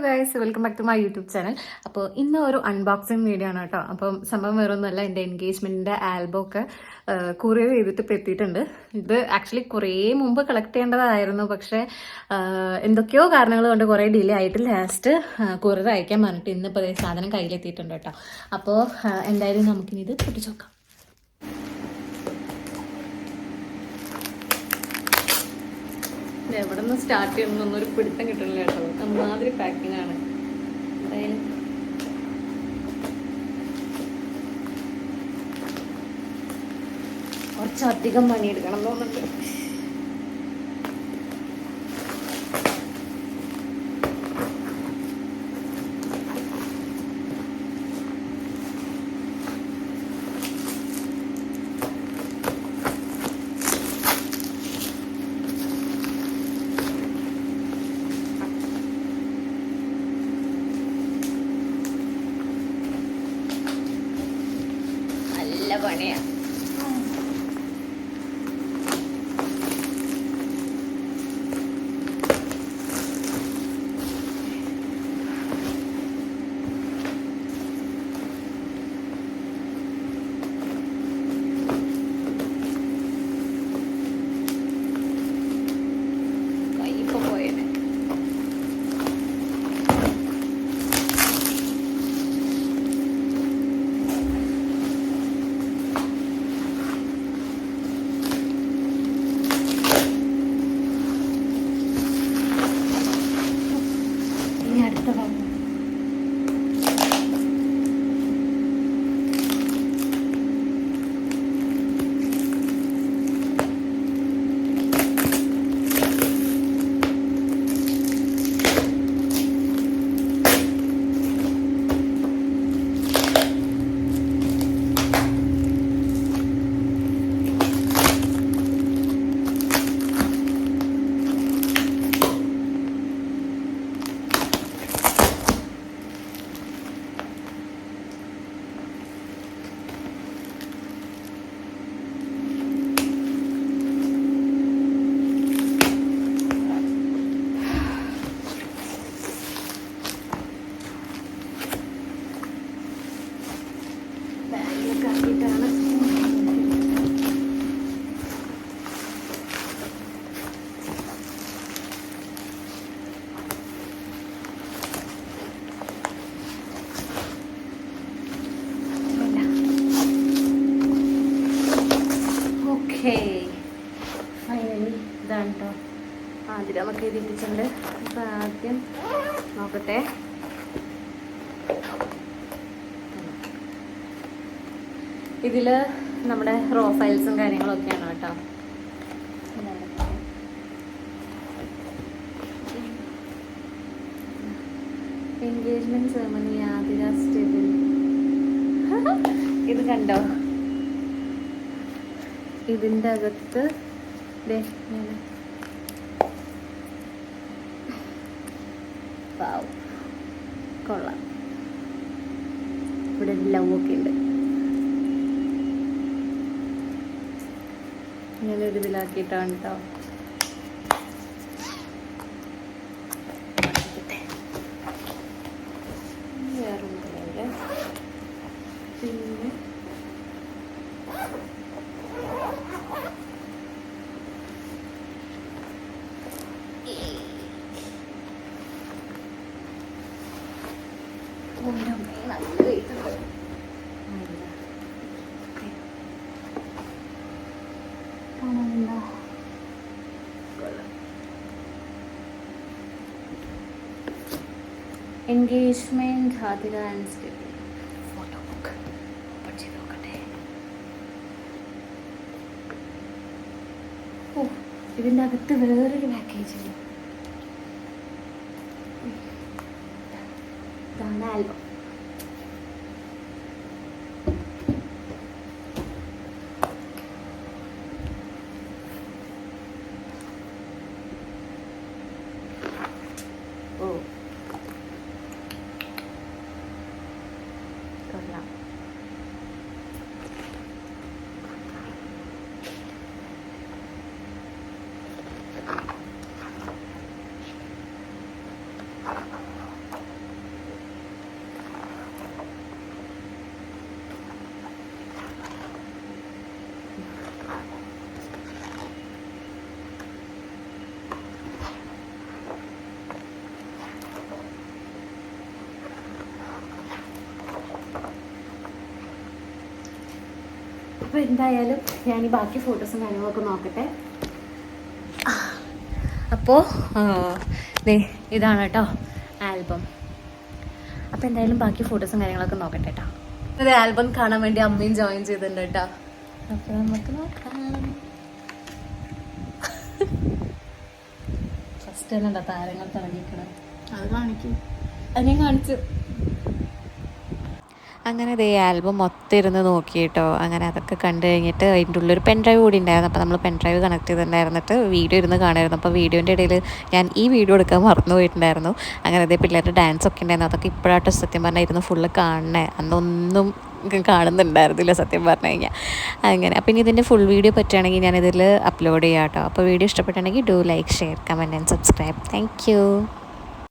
Guys welcome back to my YouTube channel. അപ്പോൾ ഇന്ന് ഒരു അൺബോക്സിങ് വീഡിയോ ആണ് കേട്ടോ. അപ്പം സംഭവം വേറൊന്നുമല്ല, എൻ്റെ എൻഗേജ്മെൻറ്റിൻ്റെ ആൽബം ഒക്കെ കൊറിയർ ചെയ്തിട്ട് ഇപ്പോൾ എത്തിയിട്ടുണ്ട്. ഇത് ആക്ച്വലി കുറേ മുമ്പ് കളക്ട് ചെയ്യേണ്ടതായിരുന്നു, പക്ഷേ എന്തൊക്കെയോ കാരണങ്ങൾ കൊണ്ട് കുറേ ഡിലേ ആയിട്ട് ലാസ്റ്റ് കൊറിയർ അയക്കാൻ പറഞ്ഞിട്ട് ഇന്നിപ്പോൾ സാധനം കയ്യിലെത്തിയിട്ടുണ്ട് കേട്ടോ. അപ്പോൾ എന്തായാലും നമുക്കിനി ഇത് പൊട്ടിച്ച് നോക്കാം. എവിടെ നിന്ന് സ്റ്റാർട്ട് ചെയ്യണമെന്നൊന്നും ഒരു പിടുത്തം കിട്ടണില്ല കേട്ടോ. അമ്മാതിരി പാക്കിംഗ് ആണ്. എന്തായാലും കുറച്ചധികം പണിയെടുക്കണം തോന്നുന്നുണ്ട്. പണിയാ. ഫൈനലി ഇതാണ് കേട്ടോ. ആദ്യം നമുക്ക് എഴുതിയിട്ടുണ്ട്. അപ്പം ആദ്യം നോക്കട്ടെ. ഇതിൽ നമ്മുടെ റോ ഫയൽസും കാര്യങ്ങളൊക്കെയാണ് കേട്ടോ. Engagement ceremony Athira Stebil. ഇത് കണ്ടോ? ഇതിൻ്റെ അകത്ത് കൊള്ളാം. ഇവിടെ ലവ് ഒക്കെ ഉണ്ട്. ഇങ്ങനെ ഒരു ഇതിലാക്കിയിട്ടാണ് കേട്ടോ. വേറൊന്നുമില്ല. പിന്നെ നല്ല വെയിറ്റുണ്ട്. കാണാനുണ്ടോ? Engagement Athira and Stebil photo book open ചെയ്ത് നോക്കട്ടെ. ഓ, ഇതിൻ്റെ അകത്ത് വേറൊരു പാക്കേജ്. ഇതാണ് ആൽബം. ഓ, കൊള്ളാം. അപ്പോൾ എന്തായാലും ഞാൻ ഈ ബാക്കി ഫോട്ടോസും കാര്യങ്ങളൊക്കെ നോക്കട്ടെ. അപ്പോൾ ഇതാണ് കേട്ടോ ആൽബം. അപ്പോൾ എന്തായാലും ബാക്കി ഫോട്ടോസും കാര്യങ്ങളൊക്കെ നോക്കട്ടെ കേട്ടോ. ഒരു ആൽബം കാണാൻ വേണ്ടി അമ്മയും ജോയിൻ ചെയ്തിട്ടുണ്ട് കേട്ടോ. അപ്പോൾ നമുക്ക് നോക്കാം. ഫസ്റ്റ് തന്നെ താരങ്ങൾ തുടങ്ങിക്കണം. അത് കാണിക്കും, അത് ഞാൻ കാണിച്ചു. അങ്ങനെ ഇതേ ആൽബം മൊത്തം ഇരുന്ന് നോക്കിയിട്ടോ. അങ്ങനെ അതൊക്കെ കണ്ടു കഴിഞ്ഞിട്ട് അതിൻ്റെ ഉള്ളൊരു പെൻ ഡ്രൈവ് കൂടി ഉണ്ടായിരുന്നു. അപ്പോൾ നമ്മൾ പെൻ ഡ്രൈവ് കണക്ട് ചെയ്തിട്ടുണ്ടായിരുന്നിട്ട് വീഡിയോ ഇരുന്ന് കാണുമായിരുന്നു. അപ്പോൾ വീഡിയോൻ്റെ ഇടയിൽ ഞാൻ ഈ വീഡിയോ എടുക്കാൻ മറന്നു പോയിട്ടുണ്ടായിരുന്നു. അങ്ങനെ അതേ പിള്ളേരുടെ ഡാൻസ് ഒക്കെ ഉണ്ടായിരുന്നു. അതൊക്കെ ഇപ്പോഴാട്ടോ സത്യം പറഞ്ഞാൽ ഇരുന്ന് ഫുള്ള് കാണണേ. അന്നൊന്നും കാണുന്നുണ്ടായിരുന്നില്ല സത്യം പറഞ്ഞു കഴിഞ്ഞാൽ. അങ്ങനെ അപ്പം ഇനി ഇതിൻ്റെ ഫുൾ വീഡിയോ പറ്റുകയാണെങ്കിൽ ഞാനിതിൽ അപ്ലോഡ് ചെയ്യാം കേട്ടോ. അപ്പോൾ വീഡിയോ ഇഷ്ടപ്പെട്ടുണ്ടെങ്കിൽ do like, share, comment and subscribe. Thank U.